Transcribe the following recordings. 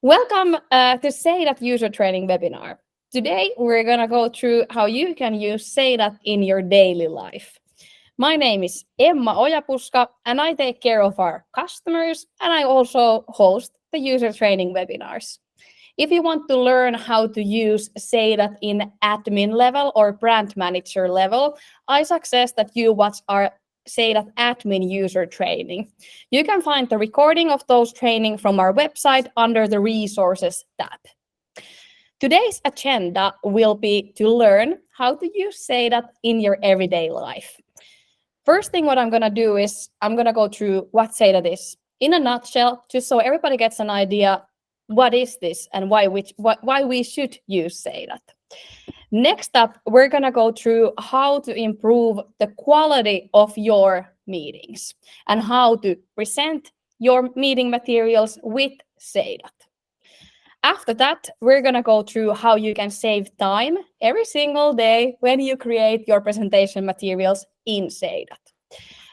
Welcome to Seidat user training webinar. Today we're going to go through how you can use Seidat in your daily life. My name is Emma Ojapuska and I take care of our customers and I also host the user training webinars. If you want to learn how to use Seidat in admin level or brand manager level, I suggest that you watch our Seidat admin user training. You can find the recording of those training from our website under the resources tab. Today's agenda will be to learn how to use Seidat in your everyday life. First thing what I'm going to do is I'm going to go through what Seidat is in a nutshell, just so everybody gets an idea what is this and why we should use Seidat. Next up, we're going to go through how to improve the quality of your meetings and how to present your meeting materials with Seidat. After that, we're going to go through how you can save time every single day when you create your presentation materials in Seidat.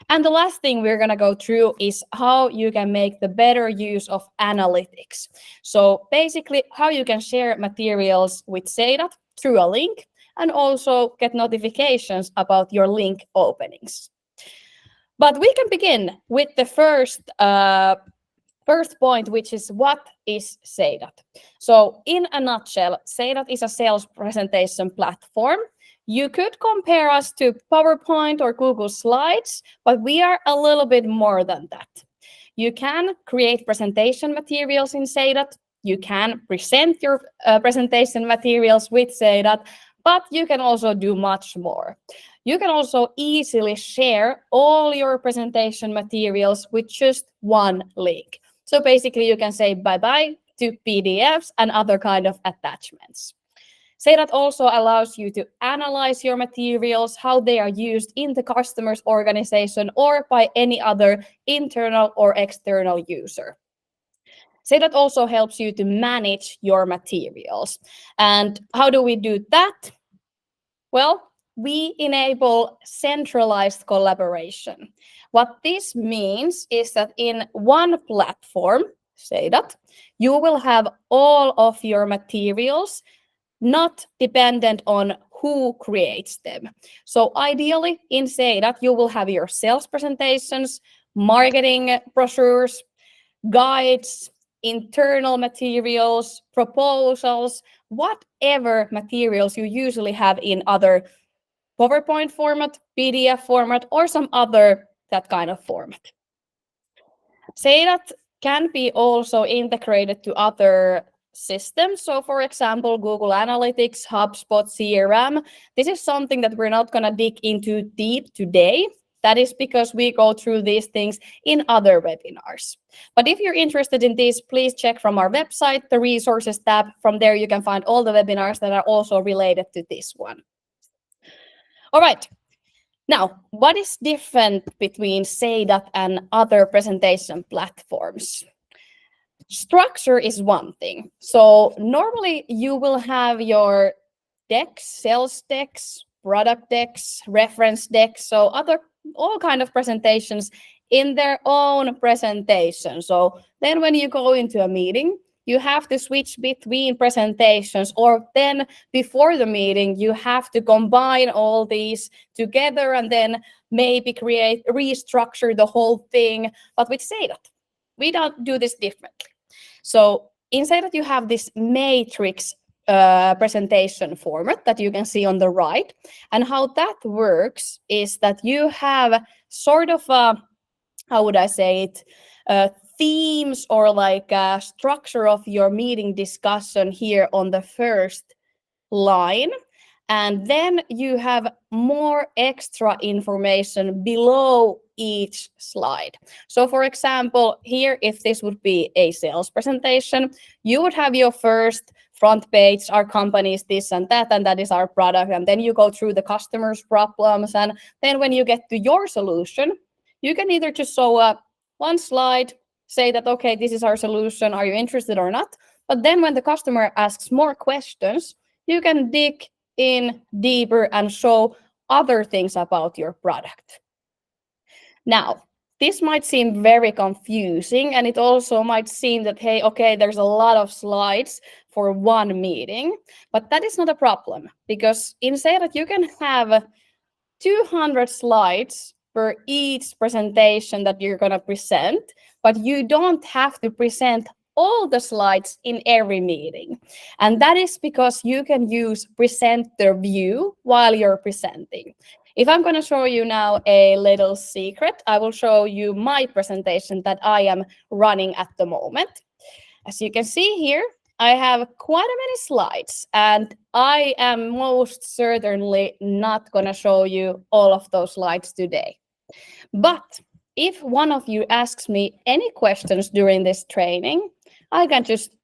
And the last thing we're going to go through is how you can make the better use of analytics. So basically, how you can share materials with Seidat through a link and also get notifications about your link openings. But we can begin with the first point, which is what is Seidat? So in a nutshell, Seidat is a sales presentation platform. You could compare us to PowerPoint or Google Slides, but we are a little bit more than that. You can create presentation materials in Seidat. You can present your presentation materials with Seidat, but you can also do much more. You can also easily share all your presentation materials with just one link. So basically, you can say bye-bye to PDFs and other kind of attachments. Seidat also allows you to analyze your materials, how they are used in the customer's organization or by any other internal or external user. Seidat also helps you to manage your materials. And how do we do that? Well, we enable centralized collaboration. What this means is that in one platform, Seidat, you will have all of your materials not dependent on who creates them. So ideally in Seidat, you will have your sales presentations, marketing brochures, guides, internal materials, proposals, whatever materials you usually have in other PowerPoint format, PDF format, or some other that kind of format. Seidat can be also integrated to other systems. So for example, Google Analytics, HubSpot, CRM. This is something that we're not going to dig into deep today. That is because we go through these things in other webinars. But if you're interested in this, please check from our website, the resources tab. From there, you can find all the webinars that are also related to this one. All right. Now, what is different between Seidat and other presentation platforms? Structure is one thing. So normally you will have your decks, sales decks, product decks, reference decks, so all kind of presentations in their own presentation. So then when you go into a meeting, you have to switch between presentations, or then before the meeting, you have to combine all these together and then maybe restructure the whole thing. But with Seidat, we don't do this differently. So inside that you have this matrix presentation format that you can see on the right. And how that works is that you have sort of how would I say it, themes or like a structure of your meeting discussion here on the first line. And then you have more extra information below each slide. So for example, here, if this would be a sales presentation, you would have your first front page, our company is this and that is our product. And then you go through the customer's problems. And then when you get to your solution, you can either just show up one slide, say that, okay, this is our solution. Are you interested or not? But then when the customer asks more questions, you can dig in deeper and show other things about your product. Now, this might seem very confusing, and it also might seem that, hey, okay, there's a lot of slides for one meeting, but that is not a problem, because in Seidat you can have 200 slides for each presentation that you're going to present, but you don't have to present all the slides in every meeting. And that is because you can use presenter view while you're presenting. If I'm going to show you now a little secret, I will show you my presentation that I am running at the moment. As you can see here, I have quite many slides, and I am most certainly not going to show you all of those slides today. But if one of you asks me any questions during this training, I can just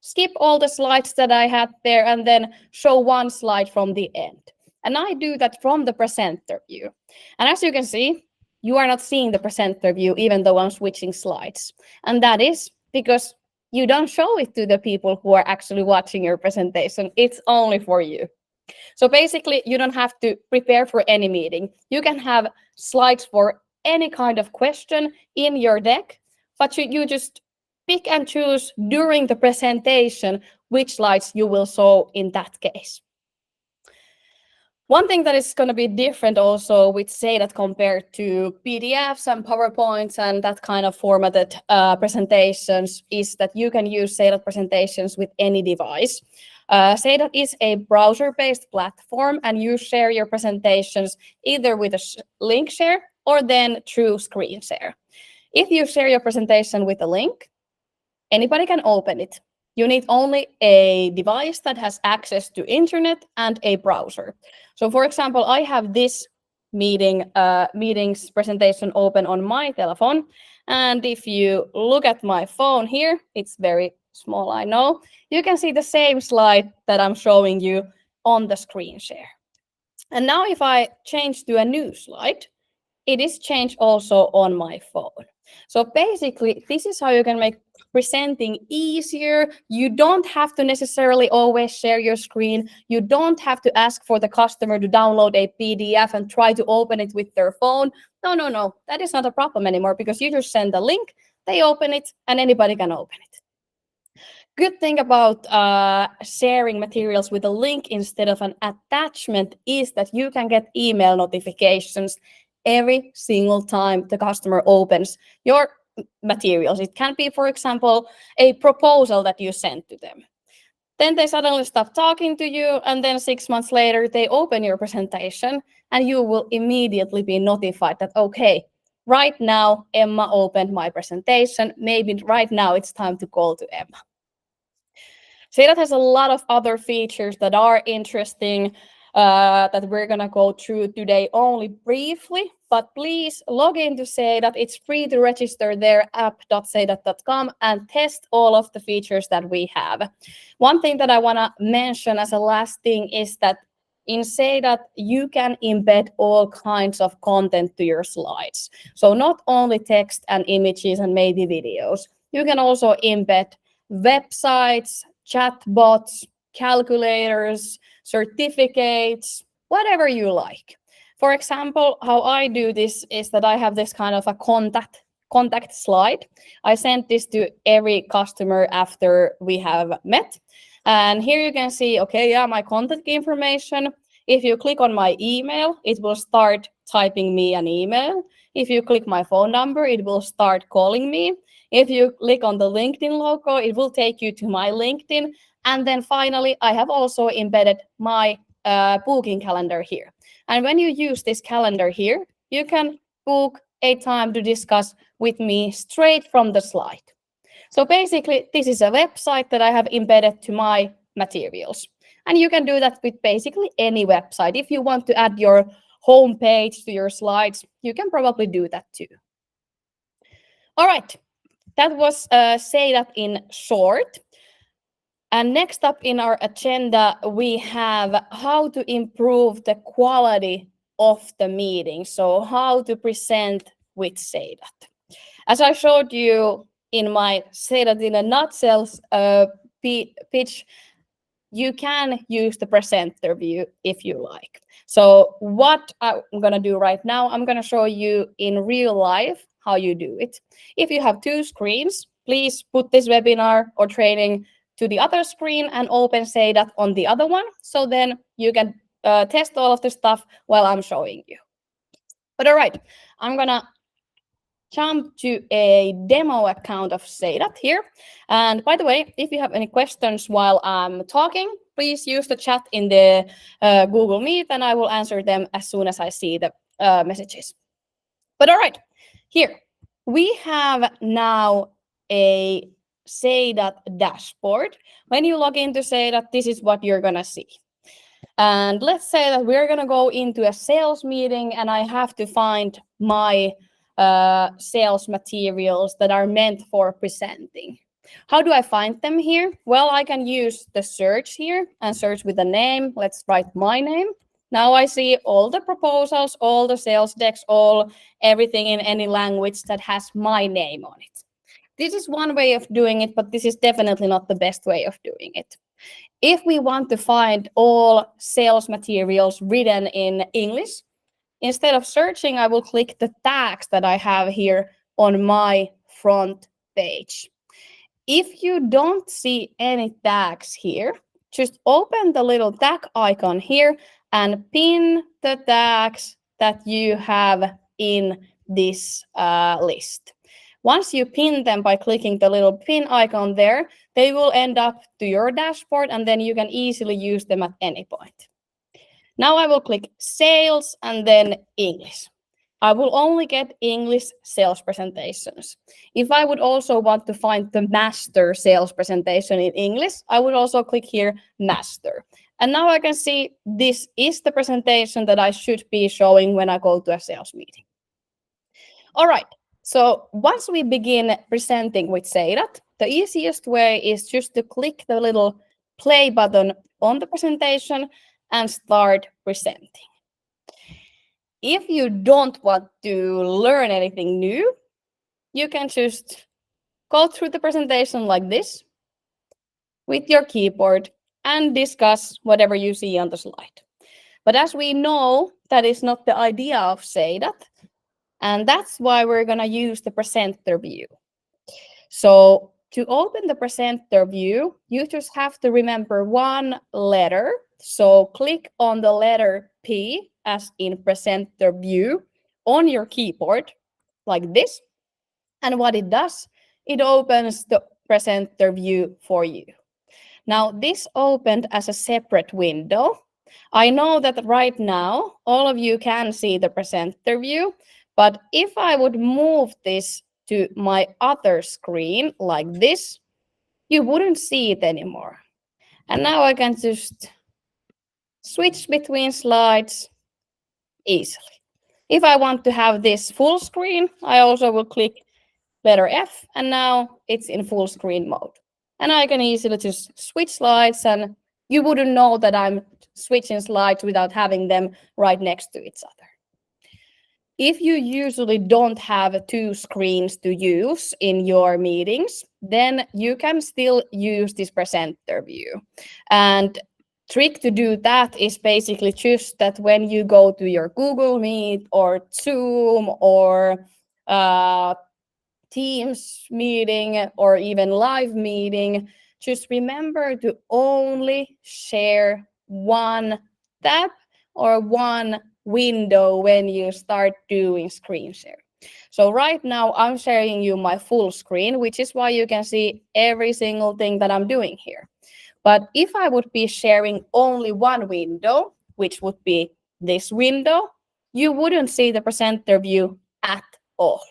skip all the slides that I had there and then show one slide from the end. And I do that from the presenter view. And as you can see, you are not seeing the presenter view even though I'm switching slides. And that is because you don't show it to the people who are actually watching your presentation. It's only for you. So basically, you don't have to prepare for any meeting. You can have slides for any kind of question in your deck, but you just pick and choose during the presentation which slides you will show in that case. One thing that is going to be different also with Seidat compared to PDFs and PowerPoints and that kind of formatted presentations is that you can use Seidat presentations with any device. Seidat is a browser-based platform, and you share your presentations either with a link share or then through screen share. If you share your presentation with a link, anybody can open it. You need only a device that has access to internet and a browser. So for example, I have this meetings presentation open on my telephone. And if you look at my phone here, it's very small, I know. You can see the same slide that I'm showing you on the screen share. And now if I change to a new slide, it is changed also on my phone. So basically, this is how you can make presenting easier. You don't have to necessarily always share your screen. You don't have to ask for the customer to download a PDF and try to open it with their phone. No. That is not a problem anymore because you just send a link, they open it, and anybody can open it. Good thing about sharing materials with a link instead of an attachment is that you can get email notifications every single time the customer opens your materials. It can be, for example, a proposal that you sent to them. Then they suddenly stop talking to you, and then 6 months later, they open your presentation, and you will immediately be notified that, okay, right now, Emma opened my presentation. Maybe right now it's time to call to Emma. Seidat has a lot of other features that are interesting that we're going to go through today only briefly, but please log into Seidat. It's free to register there, app.seidat.com, and test all of the features that we have. One thing that I want to mention as a last thing is that in Seidat, you can embed all kinds of content to your slides. So not only text and images and maybe videos, you can also embed websites, chatbots, calculators, certificates, whatever you like. For example, how I do this is that I have this kind of a contact slide. I send this to every customer after we have met. And here you can see, okay, yeah, my contact information. If you click on my email, it will start typing me an email. If you click my phone number, it will start calling me. If you click on the LinkedIn logo, it will take you to my LinkedIn. And then finally, I have also embedded my booking calendar here. And when you use this calendar here, you can book a time to discuss with me straight from the slide. So basically, this is a website that I have embedded to my materials. And you can do that with basically any website. If you want to add your homepage to your slides, you can probably do that too. All right, that was Seidat in short. And next up in our agenda, we have how to improve the quality of the meeting. So how to present with Seidat. As I showed you in my Seidat in a nutshell pitch, you can use the presenter view if you like. So what I'm going to do right now, I'm going to show you in real life how you do it. If you have two screens, please put this webinar or training to the other screen and open Seidat on the other one. So then you can test all of the stuff while I'm showing you. But all right, I'm gonna jump to a demo account of Seidat here. And by the way, if you have any questions while I'm talking, please use the chat in the Google Meet and I will answer them as soon as I see the messages. But all right, here we have now a Seidat dashboard. When you log into Seidat, this is what you're gonna see. And let's say that we're gonna go into a sales meeting and I have to find my sales materials that are meant for presenting. How do I find them here? Well, I can use the search here and search with the name. Let's write my name. Now I see all the proposals, all the sales decks, everything in any language that has my name on it. This is one way of doing it, but this is definitely not the best way of doing it. If we want to find all sales materials written in English, instead of searching, I will click the tags that I have here on my front page. If you don't see any tags here, just open the little tag icon here and pin the tags that you have in this list. Once you pin them by clicking the little pin icon there, they will end up to your dashboard and then you can easily use them at any point. Now I will click sales and then English. I will only get English sales presentations. If I would also want to find the master sales presentation in English, I would also click here master. And now I can see this is the presentation that I should be showing when I go to a sales meeting. All right, so once we begin presenting with Seidat, the easiest way is just to click the little play button on the presentation and start presenting. If you don't want to learn anything new, you can just go through the presentation like this with your keyboard and discuss whatever you see on the slide. But as we know, that is not the idea of Seidat, and that's why we're going to use the presenter view. So to open the presenter view, you just have to remember one letter. So click on the letter P as in presenter view on your keyboard like this. And what it does, it opens the presenter view for you. Now this opened as a separate window. I know that right now all of you can see the presenter view, but if I would move this to my other screen like this, you wouldn't see it anymore. And now I can just switch between slides easily. If I want to have this full screen, I also will click letter F and now it's in full screen mode. And I can easily just switch slides and you wouldn't know that I'm switching slides without having them right next to each other. If you usually don't have two screens to use in your meetings, then you can still use this presenter view. And trick to do that is basically just that when you go to your Google Meet or Zoom or Teams meeting or even live meeting, just remember to only share one tab or one window when you start doing screen share. So right now I'm sharing you my full screen, which is why you can see every single thing that I'm doing here. But if I would be sharing only one window, which would be this window, you wouldn't see the presenter view at all.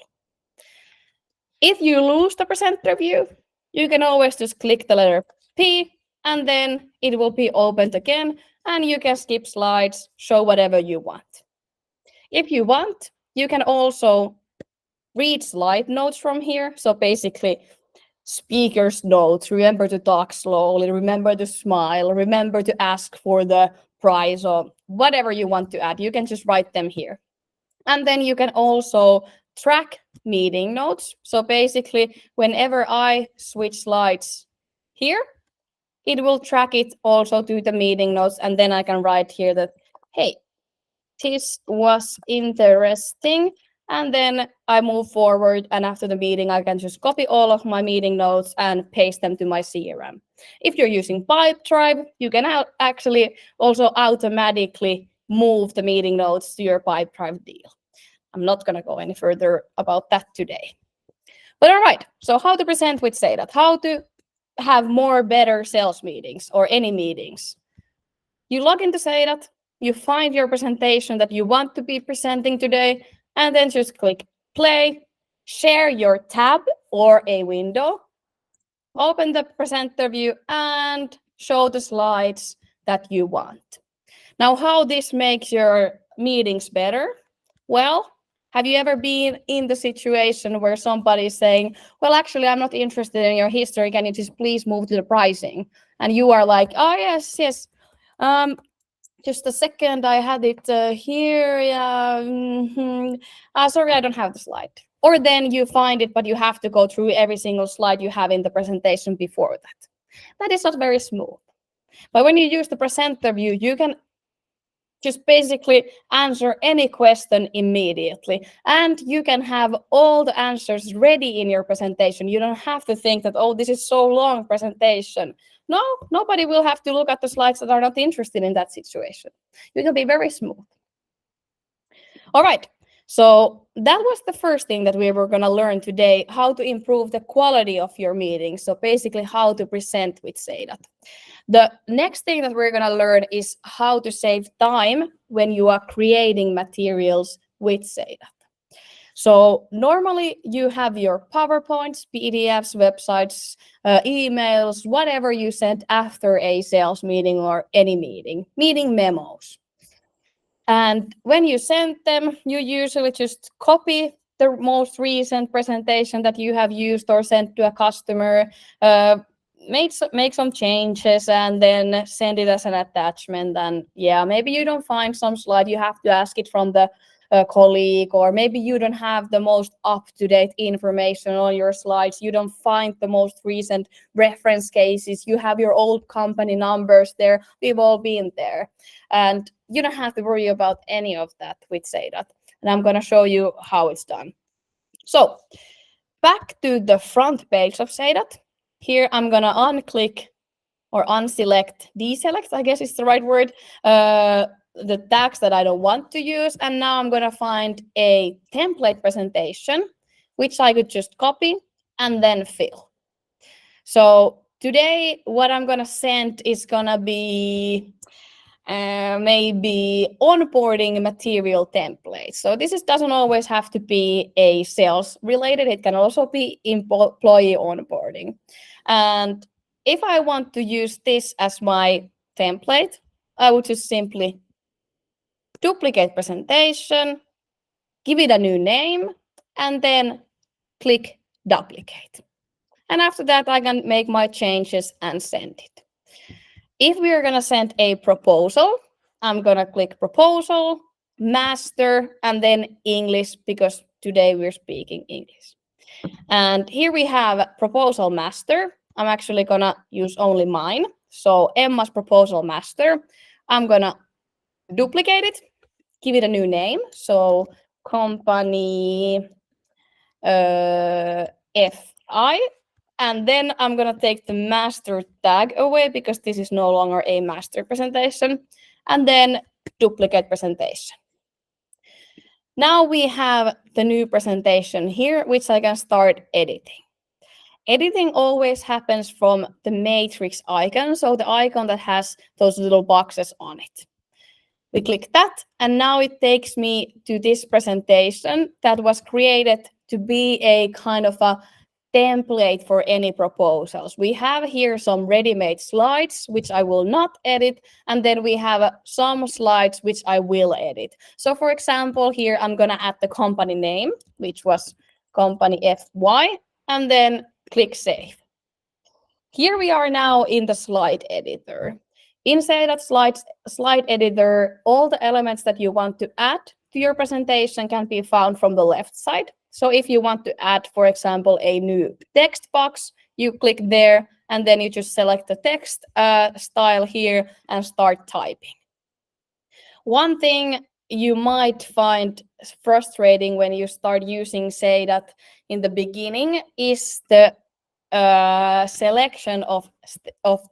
If you lose the presenter view, you can always just click the letter P and then it will be opened again and you can skip slides, show whatever you want. If you want, you can also read slide notes from here. So basically, speaker's notes, remember to talk slowly, remember to smile, remember to ask for the prize or whatever you want to add. You can just write them here. And then you can also track meeting notes. So basically, whenever I switch slides here, it will track it also to the meeting notes. And then I can write here that, hey, this was interesting. and then I move forward, and after the meeting, I can just copy all of my meeting notes and paste them to my CRM. If you're using Pipedrive, you can actually also automatically move the meeting notes to your Pipedrive deal. I'm not going to go any further about that today. But all right, so how to present with Seidat, how to have more better sales meetings or any meetings. You log into Seidat, you find your presentation that you want to be presenting today, and then just click play, share your tab or a window, open the presenter view, and show the slides that you want. Now, how this makes your meetings better? Well, have you ever been in the situation where somebody is saying, well, actually, I'm not interested in your history. Can you just please move to the pricing? And you are like, oh, yes. Just a second, I had it here. Yeah. Sorry, I don't have the slide. Or then you find it, but you have to go through every single slide you have in the presentation before that. That is not very smooth. But when you use the presenter view, you can just basically answer any question immediately. And you can have all the answers ready in your presentation. You don't have to think that, oh, this is so long presentation. No, nobody will have to look at the slides that are not interested in that situation. You can be very smooth. All right, so that was the first thing that we were going to learn today, how to improve the quality of your meetings. So basically how to present with Seidat. The next thing that we're going to learn is how to save time when you are creating materials with Seidat. So normally you have your PowerPoints, PDFs, websites, emails, whatever you send after a sales meeting or any meeting memos. And when you send them, you usually just copy the most recent presentation that you have used or sent to a customer, make some changes, and then send it as an attachment. And yeah, maybe you don't find some slide, you have to ask it from the colleague, or maybe you don't have the most up-to-date information on your slides, you don't find the most recent reference cases, you have your old company numbers there. We've all been there, and you don't have to worry about any of that with Seidat. And I'm going to show you how it's done. So back to the front page of Seidat. Here I'm going to unclick or unselect, deselect, I guess is the right word, the tags that I don't want to use. And now I'm going to find a template presentation, which I could just copy and then fill. So today, what I'm going to send is going to be maybe onboarding material template. So this doesn't always have to be a sales related. It can also be employee onboarding. And if I want to use this as my template, I would just simply duplicate presentation, give it a new name, and then click duplicate. And after that, I can make my changes and send it. If we are going to send a proposal, I'm going to click proposal, master, and then English, because today we're speaking English. And here we have proposal master. I'm actually going to use only mine. So Emma's proposal master. I'm going to duplicate it, give it a new name. So company FI. And then I'm going to take the master tag away because this is no longer a master presentation. And then duplicate presentation. Now we have the new presentation here, which I can start editing. Editing always happens from the matrix icon, so the icon that has those little boxes on it. We click that, and now it takes me to this presentation that was created to be a kind of a template for any proposals. We have here some ready-made slides, which I will not edit, and then we have some slides which I will edit. So for example, here I'm going to add the company name, which was company FY, and then click save. Here we are now in the slide editor. Inside that slide editor, all the elements that you want to add to your presentation can be found from the left side. So if you want to add, for example, a new text box, you click there, and then you just select the text style here and start typing. One thing you might find frustrating when you start using Seidat in the beginning is the selection of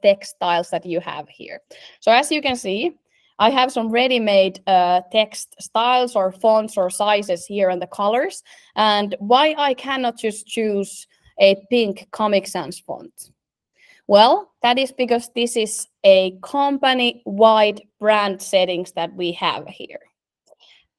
text styles that you have here. So as you can see, I have some ready-made text styles or fonts or sizes here and the colors. And why I cannot just choose a pink Comic Sans font? Well, that is because this is a company-wide brand settings that we have here.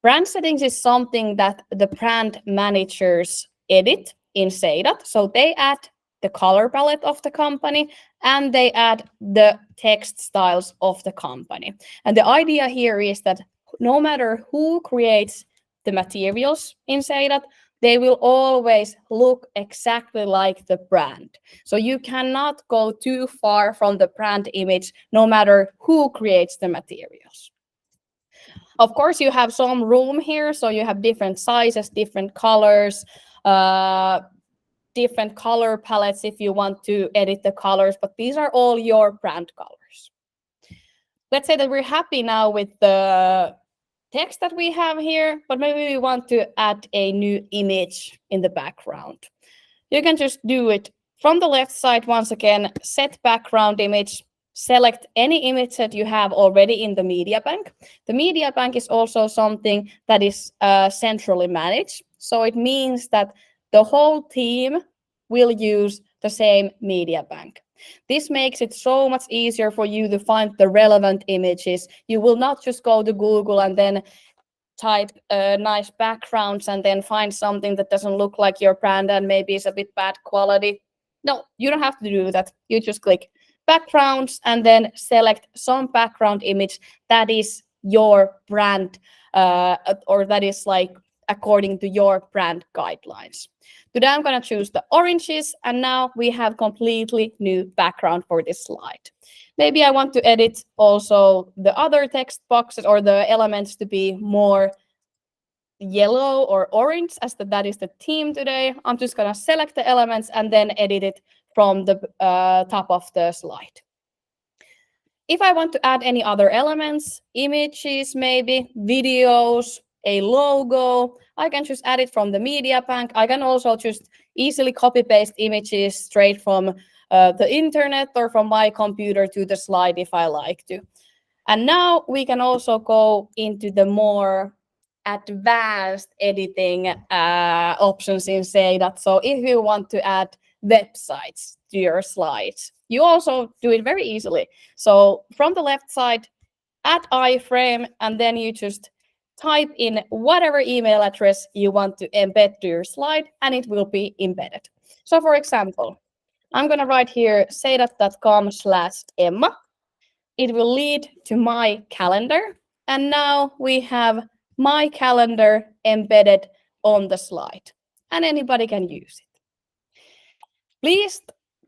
Brand settings is something that the brand managers edit in Seidat. So they add the color palette of the company and they add the text styles of the company. And the idea here is that no matter who creates the materials in Seidat, they will always look exactly like the brand. So you cannot go too far from the brand image no matter who creates the materials. Of course, you have some room here, so you have different sizes, different colors, different color palettes if you want to edit the colors, but these are all your brand colors. Let's say that we're happy now with the text that we have here, but maybe we want to add a new image in the background. You can just do it from the left side once again, set background image, select any image that you have already in the media bank. The media bank is also something that is centrally managed. So it means that the whole team will use the same media bank. This makes it so much easier for you to find the relevant images. You will not just go to Google and then type nice backgrounds and then find something that doesn't look like your brand and maybe is a bit bad quality. No, you don't have to do that. You just click backgrounds and then select some background image that is your brand or that is like according to your brand guidelines. Today I'm going to choose the oranges and now we have completely new background for this slide. Maybe I want to edit also the other text boxes or the elements to be more yellow or orange as that is the theme today. I'm just going to select the elements and then edit it from the top of the slide. If I want to add any other elements, images, maybe videos, a logo, I can just add it from the media bank. I can also just easily copy paste images straight from the internet or from my computer to the slide if I like to. And now we can also go into the more advanced editing options in Seidat. So if you want to add websites to your slides, you also do it very easily. So from the left side, add iframe, and then you just type in whatever email address you want to embed to your slide, and it will be embedded. So for example, I'm going to write here seidat.com/Emma. It will lead to my calendar. And now we have my calendar embedded on the slide. And anybody can use it. Please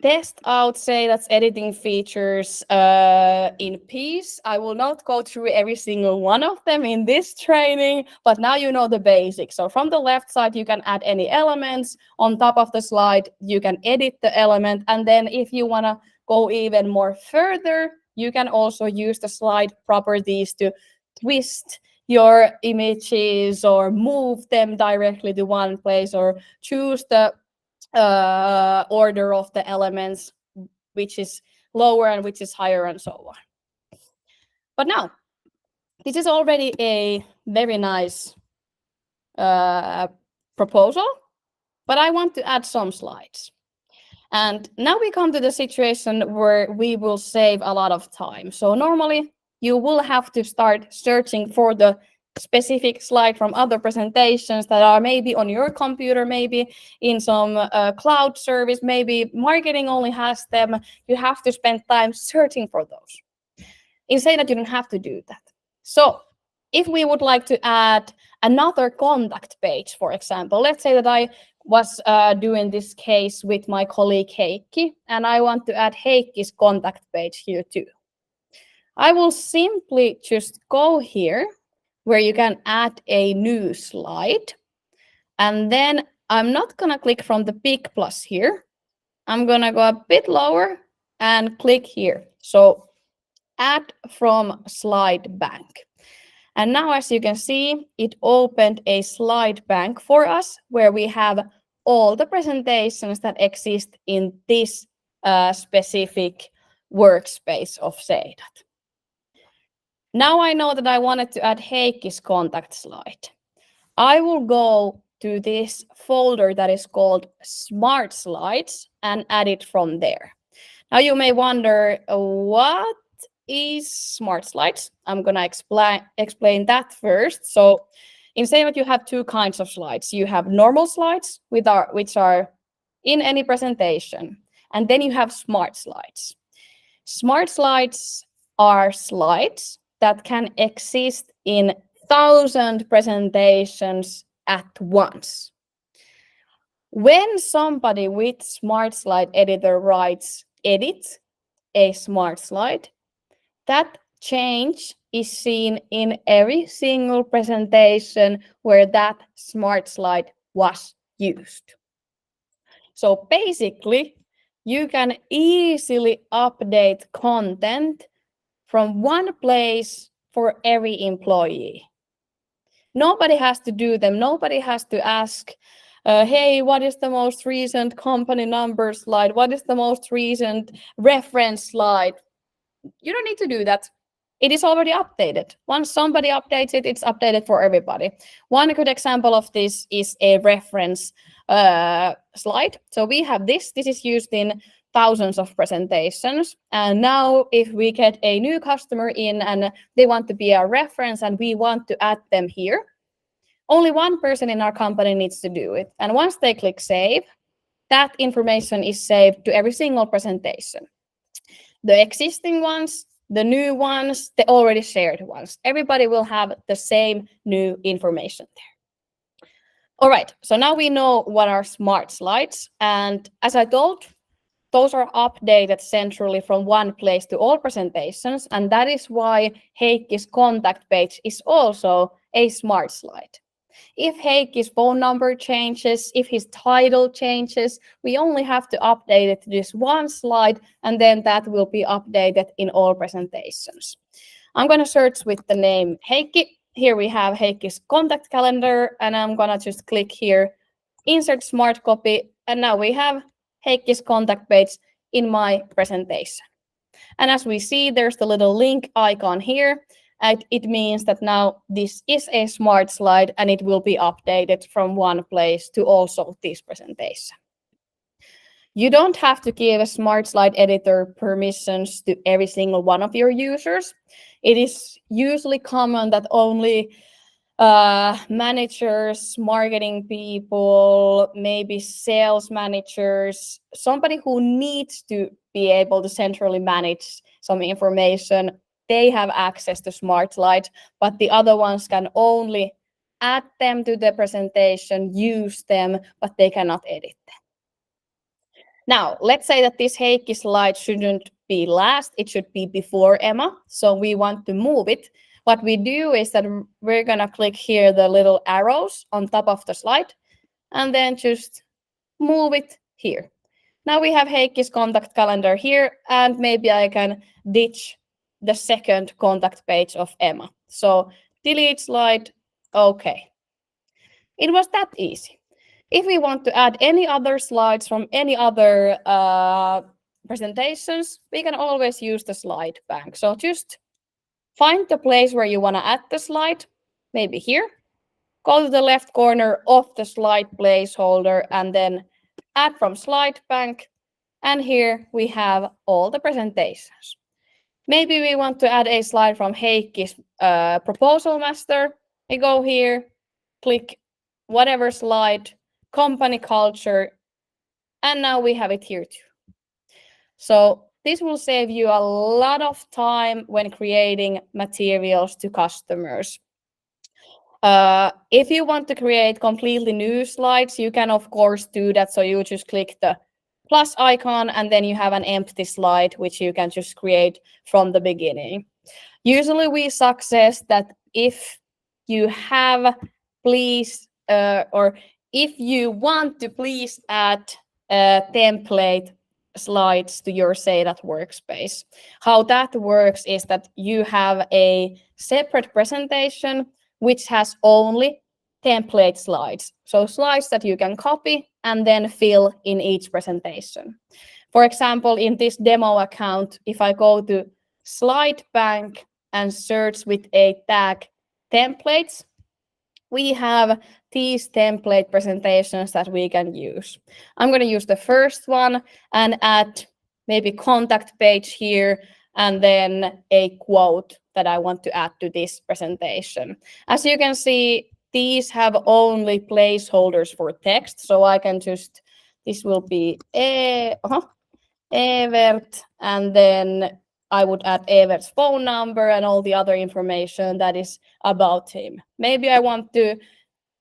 test out Seidat's editing features in peace. I will not go through every single one of them in this training, but now you know the basics. So from the left side, you can add any elements. On top of the slide, you can edit the element. And then if you want to go even more further, you can also use the slide properties to twist your images or move them directly to one place or choose the order of the elements, which is lower and which is higher and so on. But now, this is already a very nice proposal, but I want to add some slides. And now we come to the situation where we will save a lot of time. So normally you will have to start searching for the specific slide from other presentations that are maybe on your computer, maybe in some cloud service, maybe marketing only has them. You have to spend time searching for those. In Seidat, you don't have to do that. So if we would like to add another contact page, for example, let's say that I was doing this case with my colleague Heikki, and I want to add Heikki's contact page here too. I will simply just go here where you can add a new slide. And then I'm not going to click from the big plus here. I'm going to go a bit lower and click here. So add from Slidepank. And now, as you can see, it opened a Slidepank for us where we have all the presentations that exist in this specific workspace of Seidat. Now I know that I wanted to add Heikki's contact slide. I will go to this folder that is called Smart Slides and add it from there. Now you may wonder, what is Smart Slides? I'm gonna explain that first. So in Seidat, you have two kinds of slides. You have normal slides, which are in any presentation, and then you have Smart Slides. Smart Slides are slides that can exist in 1,000 presentations at once. When somebody with Smart Slide Editor writes edit a smart slide, that change is seen in every single presentation where that smart slide was used. So basically, you can easily update content from one place for every employee. Nobody has to do them. Nobody has to ask, hey, what is the most recent company number slide? What is the most recent reference slide? You don't need to do that. It is already updated. Once somebody updates it, it's updated for everybody. One good example of this is a reference slide. So we have this. This is used in thousands of presentations. And now if we get a new customer in and they want to be a reference and we want to add them here, only one person in our company needs to do it. And once they click save, that information is saved to every single presentation. The existing ones, the new ones, the already shared ones. Everybody will have the same new information there. All right, so now we know what are smart slides. And as I told, those are updated centrally from one place to all presentations. And that is why Heikki's contact page is also a smart slide. If Heikki's phone number changes, if his title changes, we only have to update it to this one slide, and then that will be updated in all presentations. I'm going to search with the name Heikki. Here we have Heikki's contact calendar, and I'm going to just click here, insert smart copy, and now we have Heikki's contact page in my presentation. And as we see, there's the little link icon here. And it means that now this is a smart slide and it will be updated from one place to also this presentation. You don't have to give a smart slide editor permissions to every single one of your users. It is usually common that only managers, marketing people, maybe sales managers, somebody who needs to be able to centrally manage some information, they have access to smart slides, but the other ones can only add them to the presentation, use them, but they cannot edit them. Now, let's say that this Heikki slide shouldn't be last, it should be before Emma. So we want to move it. What we do is that we're gonna click here the little arrows on top of the slide and then just move it here. Now we have Heikki's contact calendar here, and maybe I can ditch the second contact page of Emma. So delete slide, okay. It was that easy. If we want to add any other slides from any other presentations, we can always use the Slidepank. So just find the place where you want to add the slide, maybe here. Go to the left corner of the slide placeholder and then add from Slidepank. And here we have all the presentations. Maybe we want to add a slide from Heikki's proposal master. We go here, click whatever slide, company culture, and now we have it here too. So this will save you a lot of time when creating materials to customers. If you want to create completely new slides, you can of course do that. So you just click the plus icon and then you have an empty slide, which you can just create from the beginning. Usually we suggest that if you have or if you want to please add a template slides to your Seidat workspace. How that works is that you have a separate presentation which has only template slides. So slides that you can copy and then fill in each presentation. For example, in this demo account, if I go to Slidepank and search with a tag templates, we have these template presentations that we can use. I'm going to use the first one and add maybe contact page here and then a quote that I want to add to this presentation. As you can see, these have only placeholders for text, so I can just, this will be Evert, and then I would add Evert's phone number and all the other information that is about him. Maybe I want to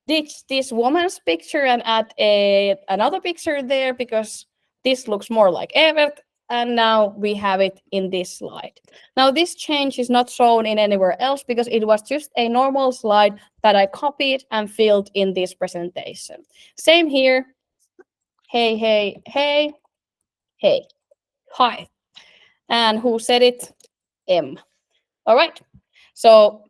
ditch this woman's picture and add another picture there because this looks more like Evert, and now we have it in this slide. Now this change is not shown in anywhere else because it was just a normal slide that I copied and filled in this presentation. Same here. Hey, hey, hey, hey, hi. And who said it? M. All right. So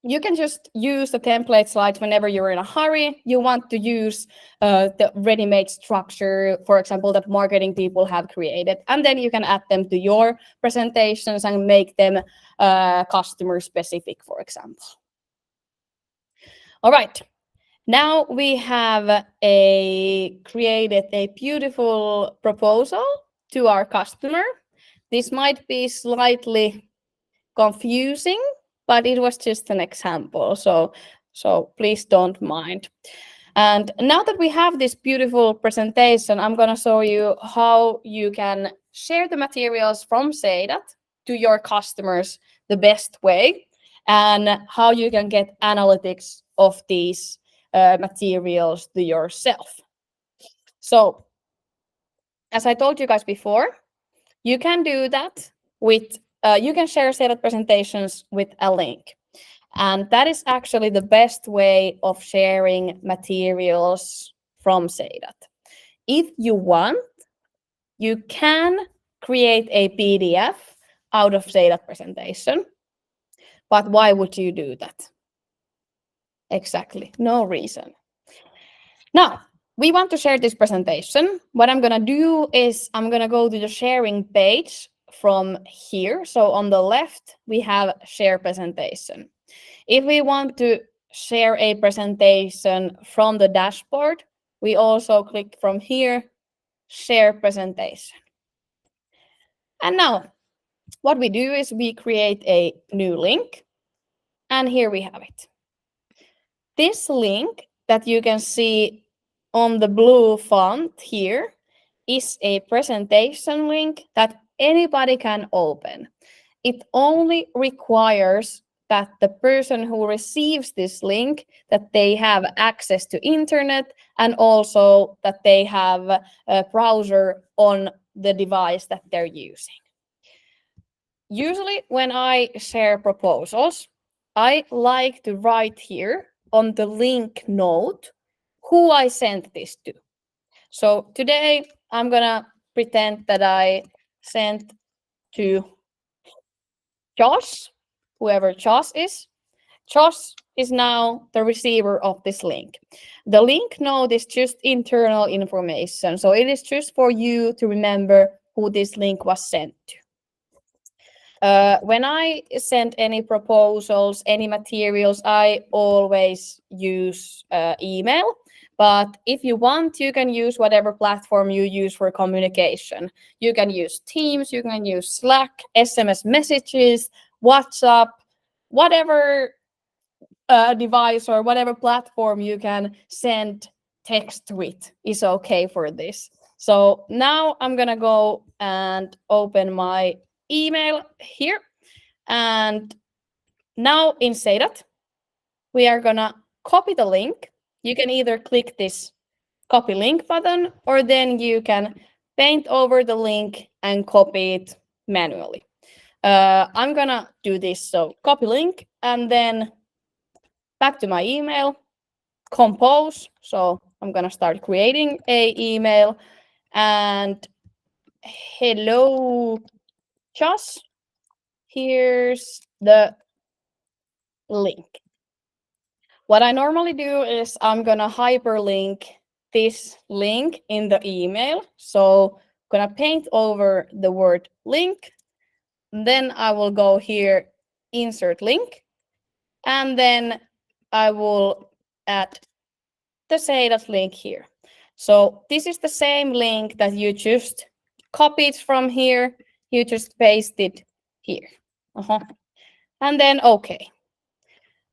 you can just use the template slides whenever you're in a hurry. You want to use the ready-made structure, for example, that marketing people have created. And then you can add them to your presentations and make them customer specific, for example. All right. Now we have created a beautiful proposal to our customer. This might be slightly confusing, but it was just an example, so please don't mind. And now that we have this beautiful presentation, I'm going to show you how you can share the materials from Seidat to your customers the best way, and how you can get analytics of these materials to yourself. So, as I told you guys before, you can do that with you can share Seidat presentations with a link. And that is actually the best way of sharing materials from Seidat. If you want, you can create a PDF out of Seidat presentation. But why would you do that? Exactly, no reason. Now, we want to share this presentation. What I'm going to do is I'm going to go to the sharing page from here. So on the left, we have share presentation. If we want to share a presentation from the dashboard, we also click from here, share presentation. And now what we do is we create a new link, and here we have it. This link that you can see on the blue font here is a presentation link that anybody can open. It only requires that the person who receives this link, that they have access to internet and also that they have a browser on the device that they're using. Usually when I share proposals, I like to write here on the link note who I sent this to. So today I'm gonna pretend that I sent to Josh, whoever Josh is. Josh is now the receiver of this link. The link note is just internal information, so it is just for you to remember who this link was sent to. When I send any proposals, any materials, I always use email. But if you want, you can use whatever platform you use for communication. You can use Teams, you can use Slack, SMS messages, WhatsApp, whatever device or whatever platform you can send text with is okay for this. So now I'm gonna go and open my email here, and now in Seidat we are gonna copy the link. You can either click this copy link button, or then you can paint over the link and copy it manually. I'm gonna do this, so copy link and then back to my email, compose. So I'm gonna start creating a email, and hello, Josh. Here's the link. What I normally do is I'm gonna hyperlink this link in the email. So I'm gonna paint over the word link. Then I will go here, insert link, and then I will add the Seidat link here. So this is the same link that you just copied from here. You just pasted here. And then okay.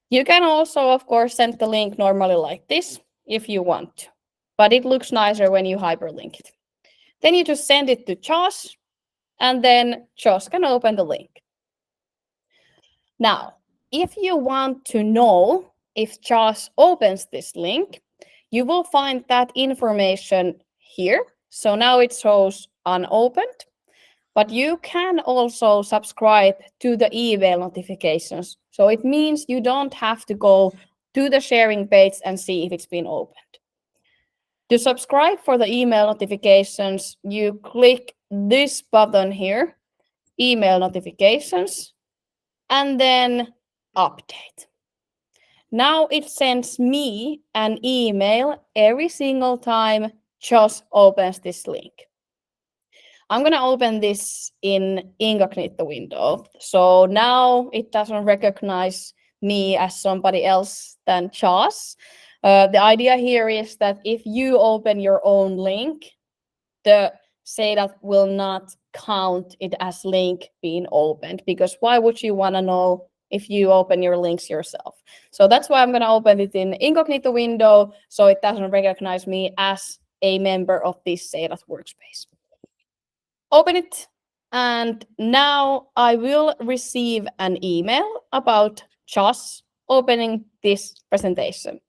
You can also, of course, send the link normally like this if you want to, but it looks nicer when you hyperlink it. Then you just send it to Josh, and then Josh can open the link. Now, if you want to know if Josh opens this link, you will find that information here. So now it shows unopened, but you can also subscribe to the email notifications. So it means you don't have to go to the sharing page and see if it's been opened. To subscribe for the email notifications, you click this button here, email notifications, and then update. Now it sends me an email every single time Josh opens this link. I'm going to open this in incognito window. So now it doesn't recognize me as somebody else than Josh. The idea here is that if you open your own link, the Seidat will not count it as link being opened, because why would you want to know if you open your links yourself? So that's why I'm going to open it in incognito window, so it doesn't recognize me as a member of this Seidat workspace. Open it, and now I will receive an email about Josh opening this presentation.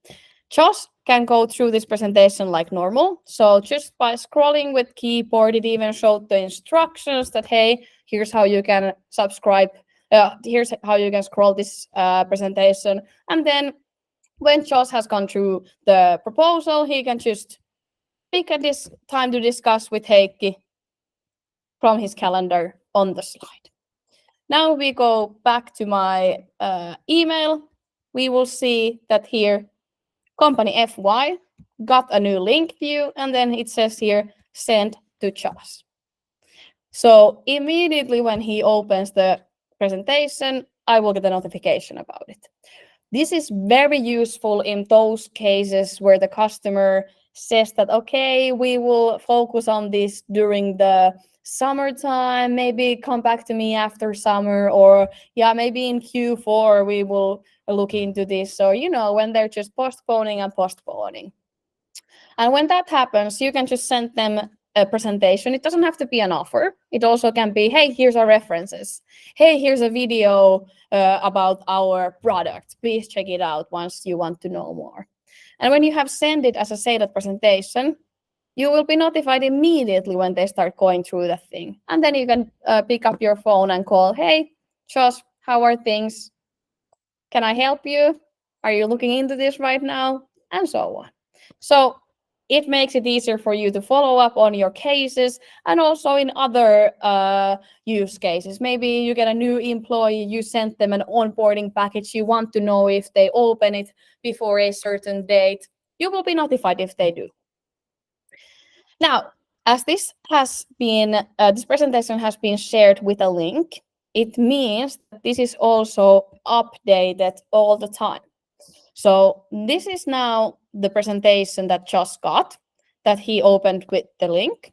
Josh can go through this presentation like normal. So just by scrolling with keyboard, it even showed the instructions that, hey, here's how you can subscribe. Here's how you can scroll this presentation. And then when Josh has gone through the proposal, he can just pick a time to discuss with Heikki from his calendar on the slide. Now we go back to my email. We will see that here, company FY got a new link view, and then it says here, send to Josh. So immediately when he opens the presentation, I will get a notification about it. This is very useful in those cases where the customer says that, okay, we will focus on this during the summertime, maybe come back to me after summer, or yeah, maybe in Q4 we will look into this. So, when they're just postponing and postponing. And when that happens, you can just send them a presentation. It doesn't have to be an offer. It also can be, hey, here's our references. Hey, here's a video about our product. Please check it out once you want to know more. And when you have sent it as a Seidat presentation, you will be notified immediately when they start going through the thing. And then you can pick up your phone and call, hey, Josh, how are things? Can I help you? Are you looking into this right now? And so on. So it makes it easier for you to follow up on your cases, and also in other use cases. Maybe you get a new employee, you send them an onboarding package, you want to know if they open it before a certain date. You will be notified if they do. Now, as this presentation has been shared with a link, it means that this is also updated all the time. So this is now the presentation that Josh got, that he opened with the link.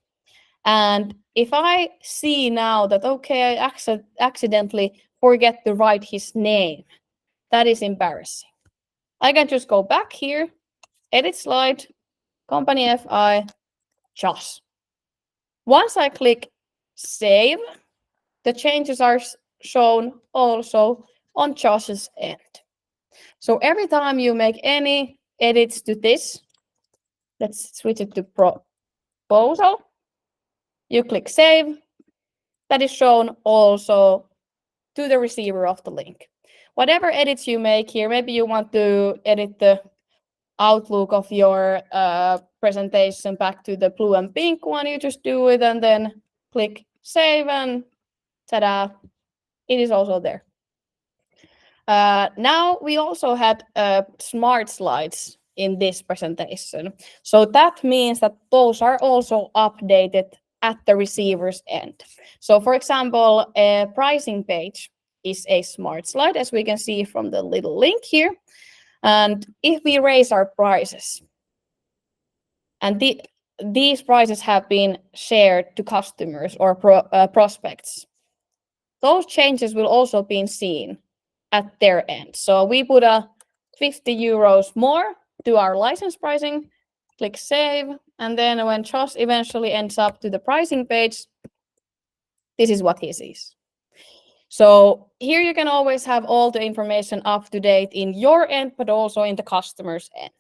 And if I see now that, okay, I accidentally forget to write his name, that is embarrassing. I can just go back here, edit slide, company FI, Josh. Once I click save, the changes are shown also on Josh's end. So every time you make any edits to this, let's switch it to proposal, you click save, that is shown also to the receiver of the link. Whatever edits you make here, maybe you want to edit the outlook of your presentation back to the blue and pink one, you just do it, and then click save, and ta-da, it is also there. Now we also had smart slides in this presentation. So that means that those are also updated at the receiver's end. So for example, a pricing page is a smart slide, as we can see from the little link here. And if we raise our prices, and these prices have been shared to customers or prospects, those changes will also be seen at their end. So we put a 50 euros more to our license pricing, click save, and then when Josh eventually ends up to the pricing page, this is what he sees. So here you can always have all the information up to date in your end, but also in the customer's end.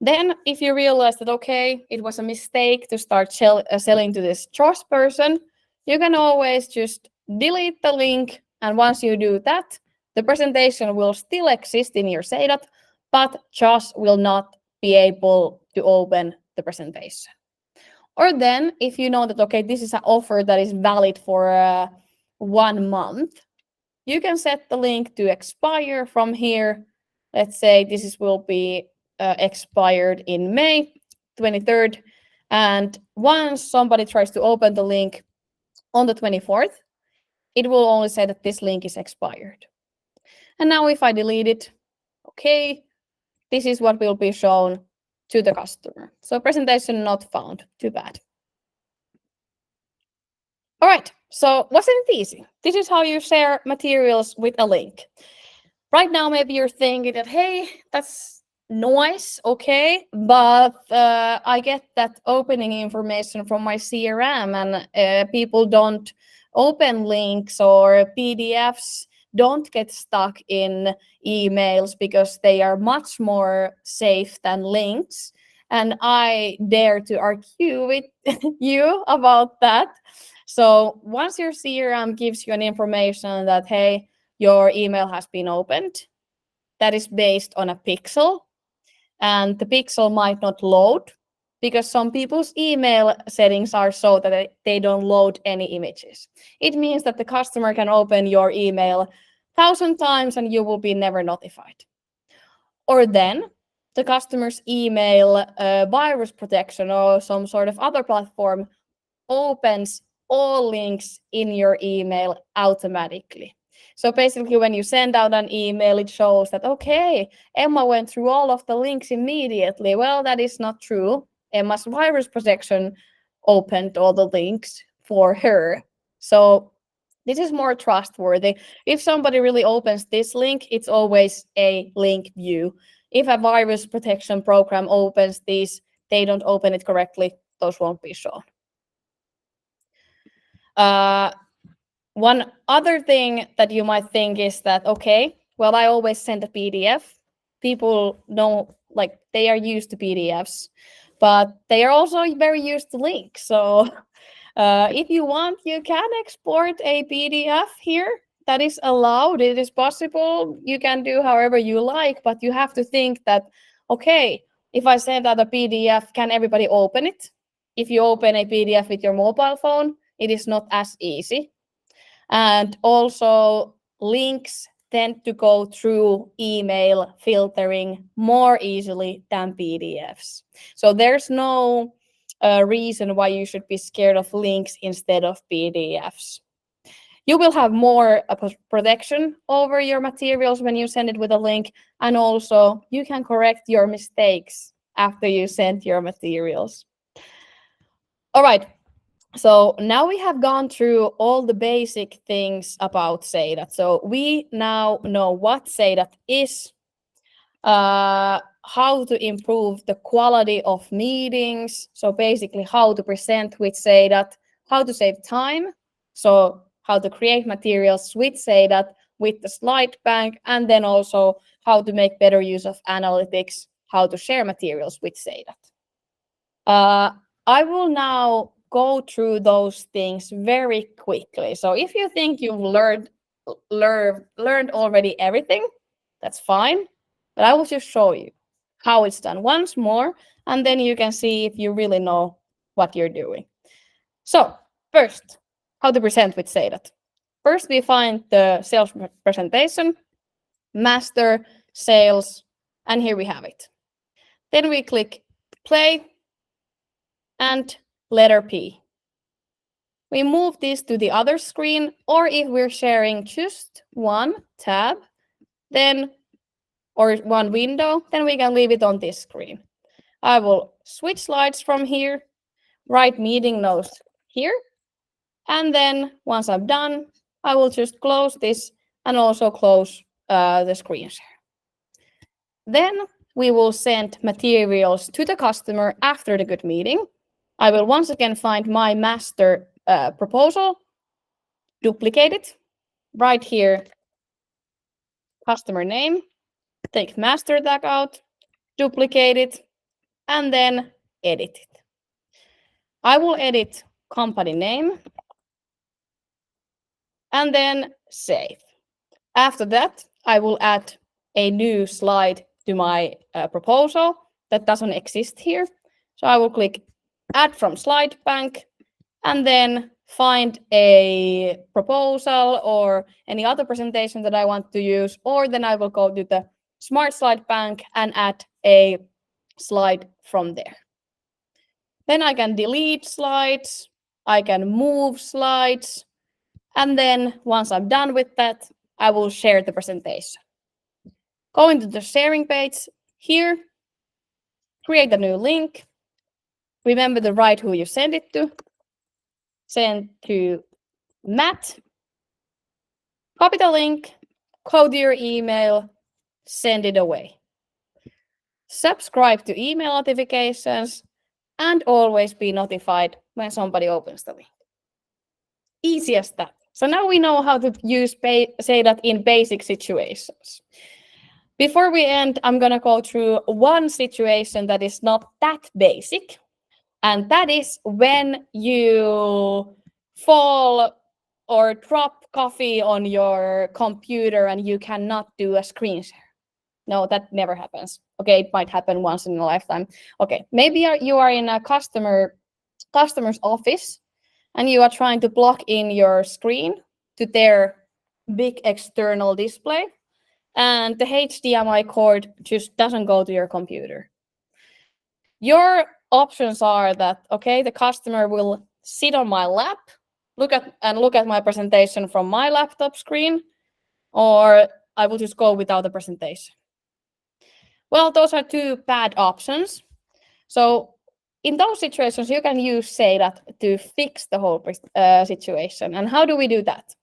Then if you realize that, okay, it was a mistake to start selling to this Josh person, you can always just delete the link. And once you do that, the presentation will still exist in your Seidat, but Josh will not be able to open the presentation. Or then if you know that, okay, this is an offer that is valid for 1 month, you can set the link to expire from here. Let's say will be expired in May 23rd. And once somebody tries to open the link on the 24th, it will only say that this link is expired. And now if I delete it, okay, this is what will be shown to the customer. So presentation not found, too bad. All right, so wasn't it easy? This is how you share materials with a link. Right now, maybe you're thinking that, hey, that's noise, okay, but I get that opening information from my CRM, and people don't open links or PDFs, don't get stuck in emails because they are much more safe than links. And I dare to argue with you about that. So once your CRM gives you an information that, hey, your email has been opened, that is based on a pixel, and the pixel might not load because some people's email settings are so that they don't load any images. It means that the customer can open your email 1,000 times and you will be never notified. Or then the customer's email virus protection or some sort of other platform opens all links in your email automatically. So basically, when you send out an email, it shows that, okay, Emma went through all of the links immediately. Well, that is not true. Emma's virus protection opened all the links for her. So this is more trustworthy. If somebody really opens this link, it's always a link view. If a virus protection program opens these, they don't open it correctly, those won't be shown. One other thing that you might think is that, okay, well, I always send a PDF. People know, like, they are used to PDFs, but they are also very used to links. So if you want, you can export a PDF here. That is allowed. It is possible. You can do however you like, but you have to think that, okay, if I send out a PDF, can everybody open it? If you open a PDF with your mobile phone, it is not as easy. And also, links tend to go through email filtering more easily than PDFs. So there's no reason why you should be scared of links instead of PDFs. You will have more protection over your materials when you send it with a link, and also you can correct your mistakes after you send your materials. All right. So now we have gone through all the basic things about Seidat. So we now know what Seidat is, how to improve the quality of meetings. So basically how to present with Seidat, how to save time. So how to create materials with Seidat, with the Slidepank, and then also how to make better use of analytics, how to share materials with Seidat. I will now go through those things very quickly. So if you think you've learned already everything, that's fine. But I will just show you how it's done once more, and then you can see if you really know what you're doing. So First, how to present with Seidat. First, we find the sales presentation, master, sales, and here we have it. Then we click play and letter P. We move this to the other screen, or if we're sharing just one tab, then or one window, then we can leave it on this screen. I will switch slides from here, write meeting notes here, and then once I'm done, I will just close this and also close the screen share. Then we will send materials to the customer after the good meeting. I will once again find my master proposal, duplicate it, right here, customer name, take master tag out, duplicate it, and then edit it. I will edit company name and then save. After that, I will add a new slide to my proposal that doesn't exist here. So I will click add from Slidepank and then find a proposal or any other presentation that I want to use, or then I will go to the Smart Slidepank and add a slide from there. Then I can delete slides, I can move slides, and then once I'm done with that, I will share the presentation. Go into the sharing page here, create a new link. Remember to write who you send it to. Send to Matt. Copy the link, code your email, send it away. Subscribe to email notifications and always be notified when somebody opens the link. Easy as that. So now we know how to say that in basic situations. Before we end, I'm going to go through one situation that is not that basic. And that is when you fall or drop coffee on your computer and you cannot do a screen share. No, that never happens. Okay, it might happen once in a lifetime. Okay, maybe you are in a customer's office and you are trying to plug in your screen to their big external display, and the HDMI cord just doesn't go to your computer. Your options are that, okay, the customer will sit on my lap, look at my presentation from my laptop screen, or I will just go without the presentation. Well, those are two bad options. So in those situations, you can use Seidat to fix the whole situation. And how do we do that?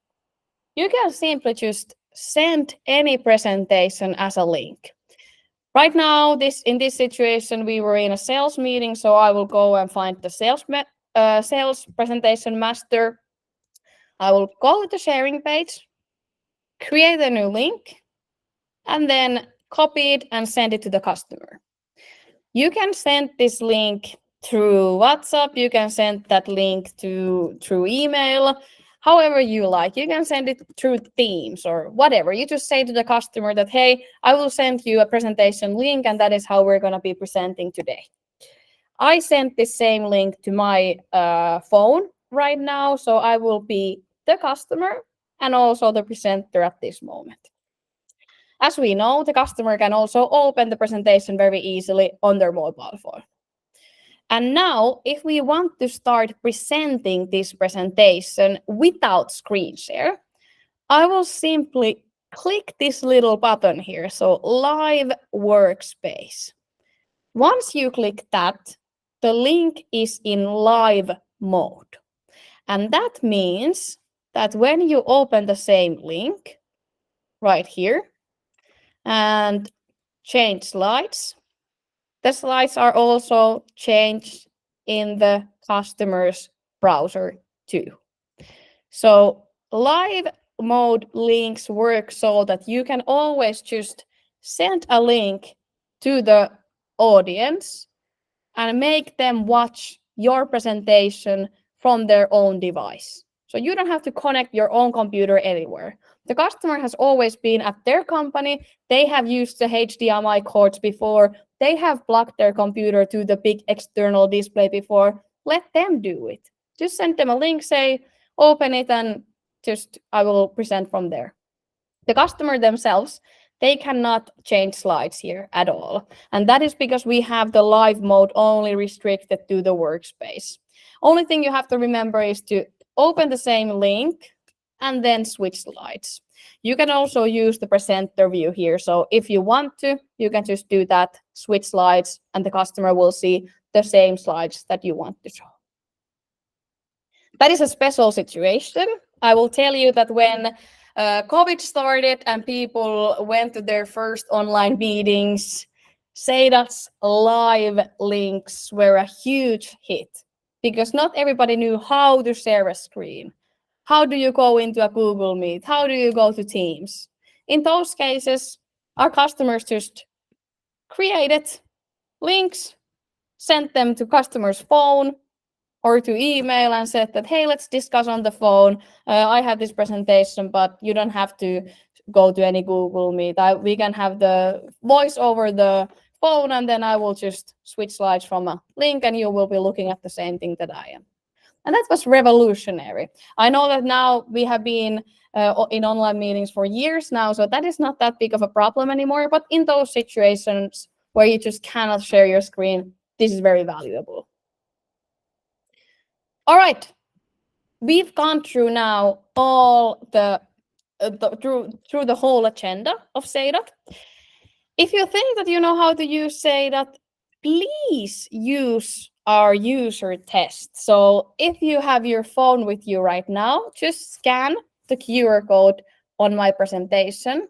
You can simply just send any presentation as a link. Right now, in this situation, we were in a sales meeting, so I will go and find the sales presentation master. I will go to the sharing page, create a new link, and then copy it and send it to the customer. You can send this link through WhatsApp, you can send that link through email, however you like. You can send it through Teams or whatever. You just say to the customer that, hey, I will send you a presentation link and that is how we're going to be presenting today. I sent the same link to my phone right now, so I will be the customer and also the presenter at this moment. As we know, the customer can also open the presentation very easily on their mobile phone. And now, if we want to start presenting this presentation without screen share, I will simply click this little button here, so Live Workspace. Once you click that, the link is in live mode. And that means that when you open the same link right here, and change slides. The slides are also changed in the customer's browser too. So live mode links work so that you can always just send a link to the audience and make them watch your presentation from their own device. So you don't have to connect your own computer anywhere. The customer has always been at their company. They have used the HDMI cords before. They have plugged their computer to the big external display before. Let them do it. Just send them a link, say, open it, and just I will present from there. The customer themselves, they cannot change slides here at all. And that is because we have the live mode only restricted to the workspace. Only thing you have to remember is to open the same link and then switch slides. You can also use the presenter view here. So if you want to, you can just do that, switch slides, and the customer will see the same slides that you want to show. That is a special situation. I will tell you that when COVID started and people went to their first online meetings, Seidat's live links were a huge hit because not everybody knew how to share a screen. How do you go into a Google Meet? How do you go to Teams? In those cases, our customers just created links, sent them to customer's phone or to email and said that, hey, let's discuss on the phone. I have this presentation, but you don't have to go to any Google Meet. We can have the voice over the phone, and then I will just switch slides from a link, and you will be looking at the same thing that I am. And that was revolutionary. I know that now we have been in online meetings for years now, so that is not that big of a problem anymore. But in those situations where you just cannot share your screen, this is very valuable. All right, we've gone through now all through the whole agenda of Seidat. If you think that you know how to use Seidat, please use our user test. So if you have your phone with you right now, just scan the QR code on my presentation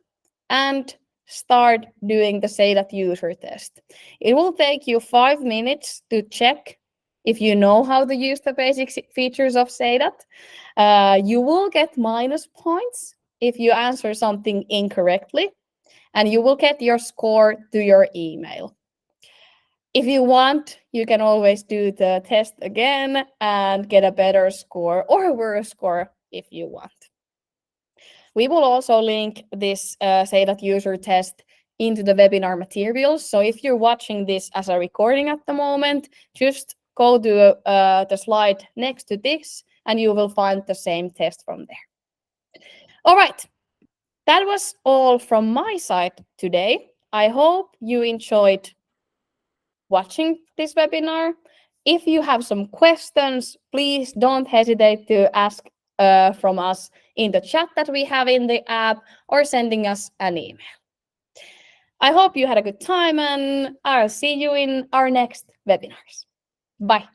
and start doing the Seidat user test. It will take you 5 minutes to check if you know how to use the basic features of Seidat. You will get minus points if you answer something incorrectly, and you will get your score to your email. If you want, you can always do the test again and get a better score or a worse score if you want. We will also link this Seidat user test into the webinar materials. So if you're watching this as a recording at the moment, just go to the slide next to this and you will find the same test from there. All right, that was all from my side today. I hope you enjoyed watching this webinar. If you have some questions, please don't hesitate to ask from us in the chat that we have in the app or sending us an email. I hope you had a good time, and I'll see you in our next webinars. Bye.